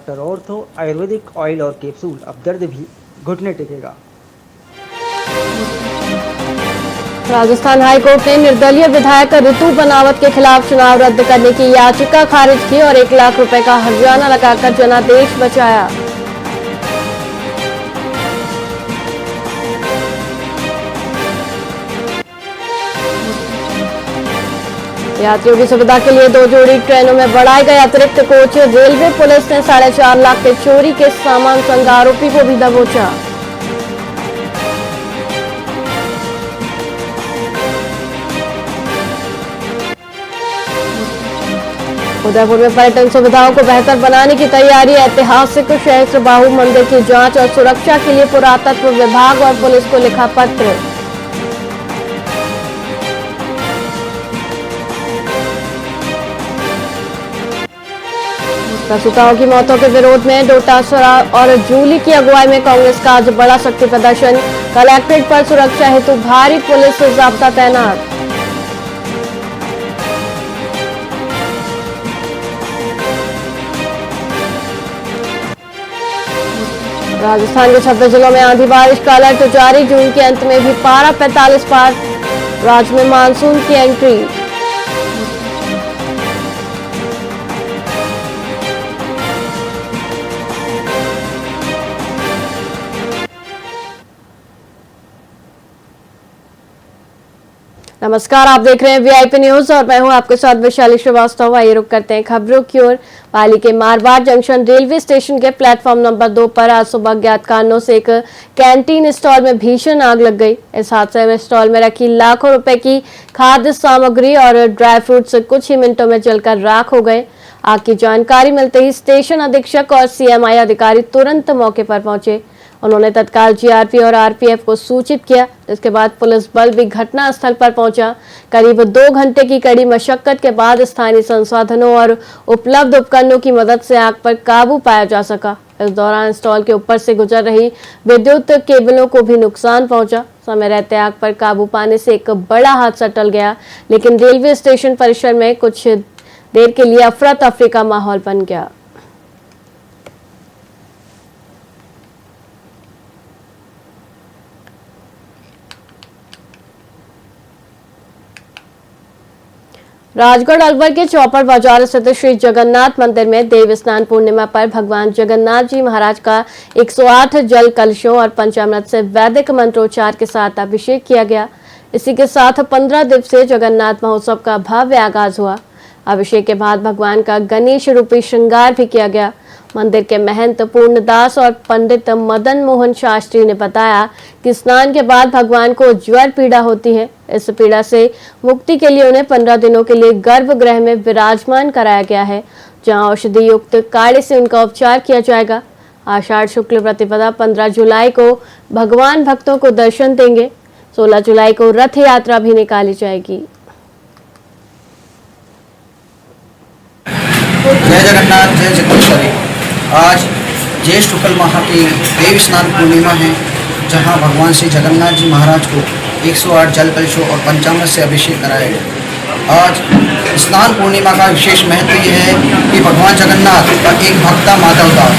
Doctor ortho Ayurvedic oil और capsule, अब दर्द भी घुटने टेकेगा। राजस्थान हाईकोर्ट ने निर्दलीय विधायक ऋतु बनावत के खिलाफ चुनाव रद्द करने की याचिका खारिज की और 1 लाख रुपए का हर्जाना लगाकर जनादेश बचाया। यात्रियों की सुविधा के लिए 2 जोड़ी ट्रेनों में बढ़ाए गए अतिरिक्त कोच। रेलवे पुलिस ने 4.5 लाख के चोरी के सामान संग आरोपी को भी दबोचा। उदयपुर में पर्यटन सुविधाओं को बेहतर बनाने की तैयारी। ऐतिहासिक सहस्त्रबाहु मंदिर की जांच और सुरक्षा के लिए पुरातत्व विभाग और पुलिस को लिखा पत्र। प्रसूताओं की मौतों के विरोध में डोटासरा और जूली की अगुवाई में कांग्रेस का आज बड़ा शक्ति प्रदर्शन। कलेक्ट्रेट पर सुरक्षा हेतु भारी पुलिस जाब्ता तैनात। राजस्थान के 26 जिलों में आंधी बारिश का अलर्ट जारी। जून के अंत में भी पारा 45 पार। राज्य में मानसून की एंट्री। नमस्कार, आप देख रहे हैं वीआईपी न्यूज और मैं हूं आपके साथ वैशाली श्रीवास्तव। आइए रुक करते हैं खबरों की ओर। पाली के मारवाड़ जंक्शन रेलवे स्टेशन के प्लेटफॉर्म नंबर 2 पर आज सुबह अज्ञात कारणों से एक कैंटीन स्टॉल में भीषण आग लग गई। इस हादसे में स्टॉल में रखी लाखों रुपए की खाद्य सामग्री और ड्राई फ्रूट्स कुछ ही मिनटों में जलकर राख हो गए। आग की जानकारी मिलते ही स्टेशन अधीक्षक और सीएमआई अधिकारी तुरंत मौके पर पहुंचे। उन्होंने तत्काल जीआरपी और आरपीएफ को सूचित किया, जिसके बाद पुलिस बल भी घटना स्थल पर पहुंचा। करीब 2 घंटे की कड़ी मशक्कत के बाद स्थानीय संसाधनों और उपलब्ध उपकरणों की मदद से आग पर काबू पाया जा सका। इस दौरान स्टॉल के ऊपर से गुजर रही विद्युत केबलों को भी नुकसान पहुंचा। समय रहते आग पर काबू पाने से एक बड़ा हादसा टल गया, लेकिन रेलवे स्टेशन परिसर में कुछ देर के लिए अफरा तफरी का माहौल बन गया। राजगढ़ अलवर के चौपर बाजार स्थित श्री जगन्नाथ मंदिर में देव स्नान पूर्णिमा पर भगवान जगन्नाथ जी महाराज का 108 जल कलशों और पंचामृत से वैदिक मंत्रोच्चार के साथ अभिषेक किया गया। इसी के साथ 15 दिवसीय जगन्नाथ महोत्सव का भव्य आगाज हुआ। अभिषेक के बाद भगवान का गणेश रूपी श्रृंगार भी किया गया। मंदिर के महंत पूर्णदास और पंडित मदन मोहन शास्त्री ने बताया कि स्नान के बाद भगवान को ज्वर पीड़ा होती है। इस पीड़ा से मुक्ति के लिए उन्हें 15 दिनों के लिए गर्भगृह में विराजमान कराया गया है, जहां औषधि युक्त काढ़े से उनका उपचार किया जाएगा। आषाढ़ शुक्ल प्रतिपदा 15 जुलाई को भगवान भक्तों को दर्शन देंगे। 16 जुलाई को रथ यात्रा भी निकाली जाएगी। जय जगन्नाथ, जय जगन्नाथ। आज ज्येष्ठ शुक्ल माह की देव स्नान पूर्णिमा है, जहां भगवान श्री जगन्नाथ जी महाराज को 108 जल कलशों और पंचामृत से अभिषेक कराया गया। आज स्नान पूर्णिमा का विशेष महत्व यह है कि भगवान जगन्नाथ का एक भक्ता माधव दास,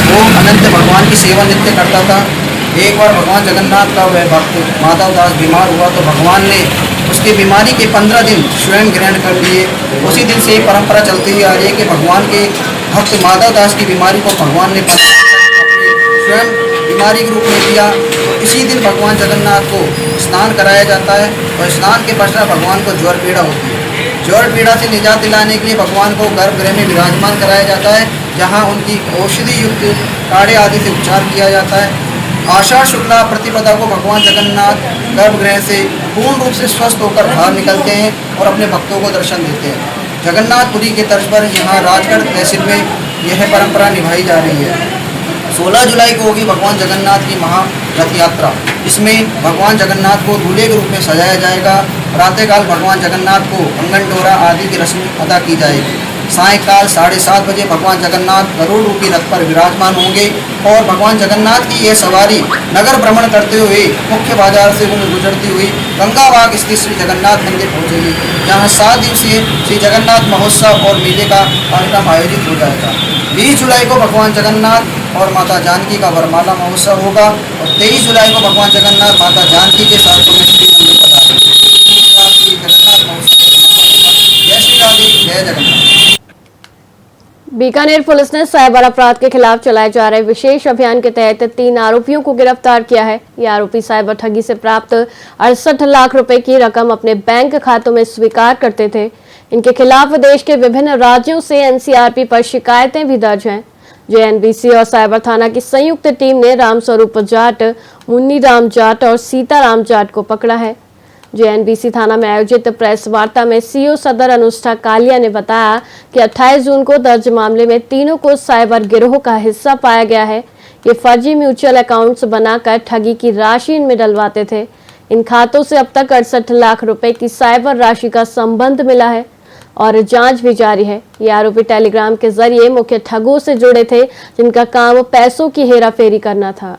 वो अनंत भगवान की सेवा नित्य करता था। एक बार भगवान जगन्नाथ का वह भक्त माधव दास बीमार हुआ तो भगवान ने उसकी बीमारी के 15 दिन स्वयं ग्रहण कर लिए। उसी दिन से परंपरा चलती हुई आ रही है कि भगवान के भक्त माधव दास की बीमारी को भगवान ने स्वयं बीमारी के रूप में लिया। तो इसी दिन भगवान जगन्नाथ को स्नान कराया जाता है और स्नान के पश्चात भगवान को ज्वर पीड़ा होती है। ज्वर पीड़ा से निजात दिलाने के लिए भगवान को गर्भगृह में विराजमान कराया जाता है, जहाँ उनकी औषधि युक्त काढ़े आदि से उपचार किया जाता है। आषाढ़ शुक्ला प्रतिपदा को भगवान जगन्नाथ गर्भगृह से पूर्ण रूप से स्वस्थ होकर बाहर निकलते हैं और अपने भक्तों को दर्शन देते हैं। जगन्नाथपुरी के तर्ज पर यहाँ राजगढ़ तहसील में यह परंपरा निभाई जा रही है। 16 जुलाई को होगी भगवान जगन्नाथ की महा रथ यात्रा। इसमें भगवान जगन्नाथ को दूल्हे के रूप में सजाया जाएगा। प्रातःकाल भगवान जगन्नाथ को अंगन डोरा आदि की रस्म अदा की जाएगी। सायंकाल 7:30 बजे भगवान जगन्नाथ गरुड़ रूपी रथ पर विराजमान होंगे और भगवान जगन्नाथ की यह सवारी नगर भ्रमण करते हुए मुख्य बाजार से गुजरती हुई गंगा बाग स्थित श्री जगन्नाथ मंदिर पहुंचेगी, जहां 7 दिवसीय श्री जगन्नाथ महोत्सव और मेले का कार्यक्रम आयोजित हो जाएगा। 20 जुलाई को भगवान जगन्नाथ और माता जानकी का वरमाला महोत्सव होगा और 23 जुलाई को भगवान जगन्नाथ माता जानकी के साथ में श्री मंदिर पधारेंगे। इस साल की जगन्नाथ महोत्सव जय श्री राधे, जय जगन्नाथ। बीकानेर पुलिस ने साइबर अपराध के खिलाफ चलाए जा रहे विशेष अभियान के तहत 3 आरोपियों को गिरफ्तार किया है। ये आरोपी साइबर ठगी से प्राप्त 68 लाख रुपए की रकम अपने बैंक खातों में स्वीकार करते थे। इनके खिलाफ देश के विभिन्न राज्यों से एनसीआरपी पर शिकायतें भी दर्ज हैं। जेएनबीसी और साइबर थाना की संयुक्त टीम ने रामस्वरूप जाट, मुन्नीराम जाट और सीताराम जाट को पकड़ा है। जेएनबीसी थाना में आयोजित प्रेस वार्ता में सीओ सदर अनुष्ठा कालिया ने बताया कि 28 जून को दर्ज मामले में तीनों को साइबर गिरोह का हिस्सा पाया गया है। ये फर्जी म्यूचुअल अकाउंट्स बनाकर ठगी की राशि इनमें डलवाते थे। इन खातों से अब तक 68 लाख रुपए की साइबर राशि का संबंध मिला है और जांच भी जारी है। ये आरोपी टेलीग्राम के जरिए मुख्य ठगों से जुड़े थे, जिनका काम पैसों की हेराफेरी करना था।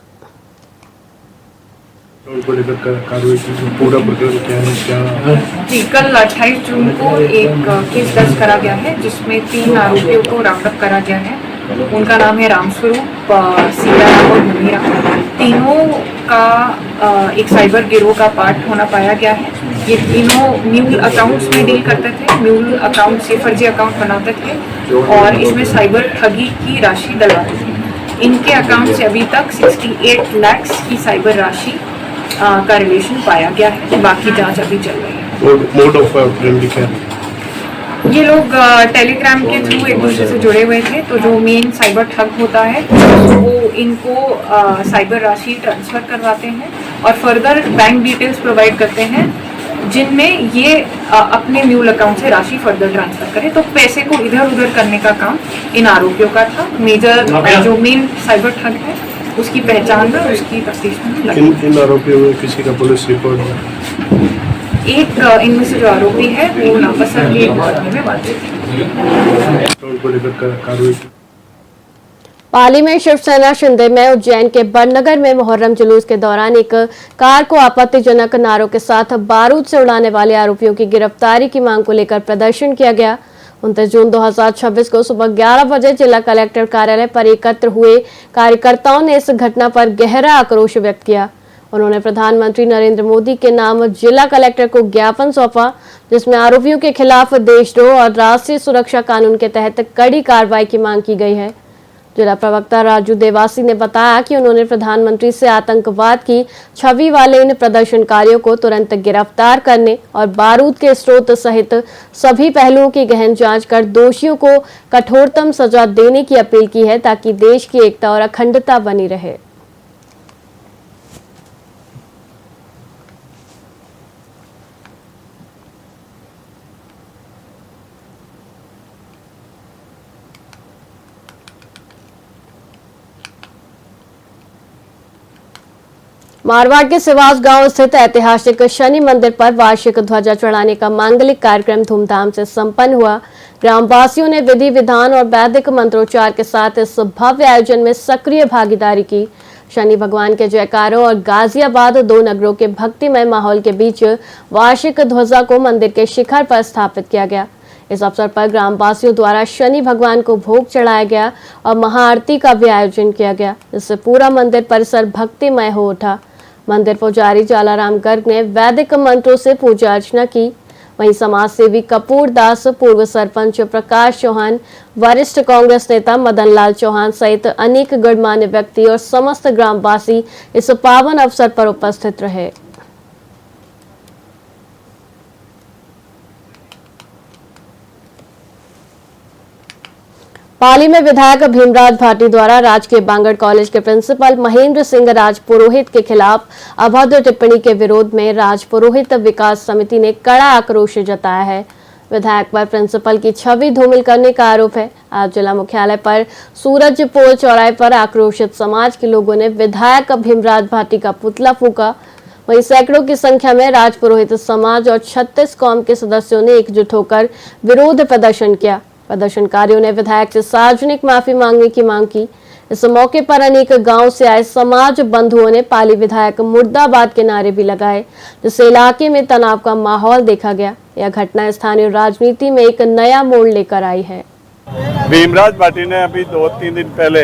जी, कल 28 जून को एक केस दर्ज करा गया है जिसमें 3 आरोपियों को राउंड अप करा गया है। उनका नाम है रामस्वरूप, सीताराम और मुन्नीराम। तीनों का एक साइबर गिरोह का पार्ट होना पाया गया है। ये तीनों म्यूल अकाउंट्स में डील करते थे। म्यूल अकाउंट से फर्जी अकाउंट बनाते थे और इसमें साइबर ठगी की राशि डलवाते थे। इनके अकाउंट से अभी तक 68 लाख की साइबर राशि का रिलेशन पाया गया है। बाकी जांच अभी चल रही है। मोड ऑफ ऑपरेंडी क्या है? ये लोग टेलीग्राम के थ्रू एक दूसरे से जुड़े हुए थे। तो जो मेन साइबर ठग होता है वो इनको साइबर राशि ट्रांसफर करवाते हैं और फर्दर बैंक डिटेल्स प्रोवाइड करते हैं जिनमें ये अपने म्यूल अकाउंट से राशि फर्दर ट्रांसफर करें। तो पैसे को इधर उधर करने का काम इन आरोपियों का था। मेजर जो मेन साइबर ठग है उसकी पहचान में, उसकी तफ्तीश में लगी। इन आरोपियों में किसी का पुलिस रिकॉर्ड है? एक इनमें से जो आरोपी है वो लापता के मुकदमे में वांछित है। पाली में शिवसेना शिंदे में उज्जैन के बड़नगर में मुहर्रम जुलूस के दौरान एक कार को आपत्तिजनक नारों के साथ बारूद से उड़ाने वाले आरोपियों की गिरफ्तारी की मांग को लेकर प्रदर्शन किया गया। 29 जून 2026 को सुबह 11 बजे जिला कलेक्टर कार्यालय पर एकत्र हुए कार्यकर्ताओं ने इस घटना पर गहरा आक्रोश व्यक्त किया। उन्होंने प्रधानमंत्री नरेंद्र मोदी के नाम जिला कलेक्टर को ज्ञापन सौंपा, जिसमें आरोपियों के खिलाफ देशद्रोह और राष्ट्रीय सुरक्षा कानून के तहत कड़ी कार्रवाई की मांग की गई है। जिला प्रवक्ता राजू देवासी ने बताया कि उन्होंने प्रधानमंत्री से आतंकवाद की छवि वाले इन प्रदर्शनकारियों को तुरंत गिरफ्तार करने और बारूद के स्रोत सहित सभी पहलुओं की गहन जांच कर दोषियों को कठोरतम सजा देने की अपील की है, ताकि देश की एकता और अखंडता बनी रहे। मारवाड़ के सिवास गांव स्थित ऐतिहासिक शनि मंदिर पर वार्षिक ध्वजा चढ़ाने का मांगलिक कार्यक्रम धूमधाम से संपन्न हुआ। ग्रामवासियों ने विधि विधान और वैदिक मंत्रोच्चार के साथ इस भव्य आयोजन में सक्रिय भागीदारी की। शनि भगवान के जयकारों और गाजियाबाद, 2 नगरों के भक्तिमय माहौल के बीच वार्षिक ध्वजा को मंदिर के शिखर पर स्थापित किया गया। इस अवसर पर ग्रामवासियों द्वारा शनि भगवान को भोग चढ़ाया गया और महाआरती का भी आयोजन किया गया, जिससे पूरा मंदिर परिसर भक्तिमय हो उठा। मंदिर पुजारी जालाराम गर्ग ने वैदिक मंत्रों से पूजा अर्चना की। वहीं समाज सेवी कपूर दास, पूर्व सरपंच प्रकाश चौहान, वरिष्ठ कांग्रेस नेता मदन लाल चौहान सहित अनेक गणमान्य व्यक्ति और समस्त ग्रामवासी इस पावन अवसर पर उपस्थित रहे। पाली में विधायक भीमराज भाटी द्वारा राजकीय बांगड़ कॉलेज के प्रिंसिपल महेंद्र सिंह राजपुरोहित के खिलाफ अभद्र टिप्पणी के विरोध में राजपुरोहित विकास समिति ने कड़ा आक्रोश जताया है। विधायक पर प्रिंसिपल की छवि धूमिल करने का आरोप है। आज जिला मुख्यालय पर सूरजपोल चौराहे पर आक्रोशित समाज के लोगों ने विधायक भीमराज भाटी का पुतला फूंका। वहीं सैकड़ों की संख्या में राजपुरोहित समाज और 36 कौम के सदस्यों ने एकजुट होकर विरोध प्रदर्शन किया। प्रदर्शनकारियों ने विधायक से सार्वजनिक माफी मांगने की मांग की। इस मौके पर अनेक गांव से आए समाज बंधुओं ने पाली विधायक मुर्दाबाद के नारे भी लगाए, जिससे इलाके में तनाव का माहौल देखा गया। यह घटना स्थानीय राजनीति में एक नया मोड़ लेकर आई है। भीमराज भाटी ने अभी 2-3 दिन पहले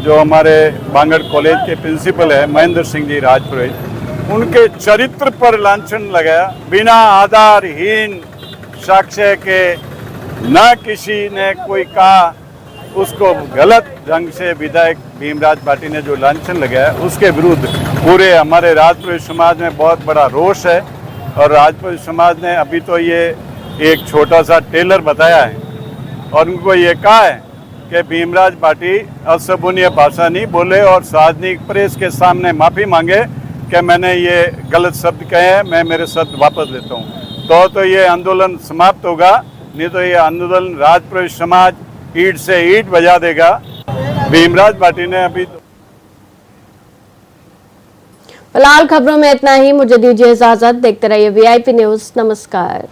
जो हमारे बांगड़ कॉलेज के प्रिंसिपल है महेंद्र सिंह जी राजपुरोहित, उनके चरित्र पर लांछन लगाया। बिना आधारहीन साक्ष्य के न किसी ने कोई कहा, उसको गलत ढंग से विधायक भीमराज भाटी ने जो लांछन लगाया उसके विरुद्ध पूरे हमारे राजपुरोहित समाज में बहुत बड़ा रोष है। और राजपुरोहित समाज ने अभी तो ये एक छोटा सा टेलर बताया है और उनको ये कहा है कि भीमराज भाटी असभ्य भाषा नहीं बोले और सार्वजनिक प्रेस के सामने माफ़ी मांगे कि मैंने ये गलत शब्द कहे हैं, मैं मेरे शब्द वापस लेता हूँ। तो ये आंदोलन समाप्त होगा, नहीं तो ये आंदोलन राजपुरोहित समाज ईंट से ईंट बजा देगा। भीमराज भाटी ने अभी फिलहाल खबरों में इतना ही। मुझे दीजिए इजाजत। देखते रहिए VIP न्यूज़। नमस्कार।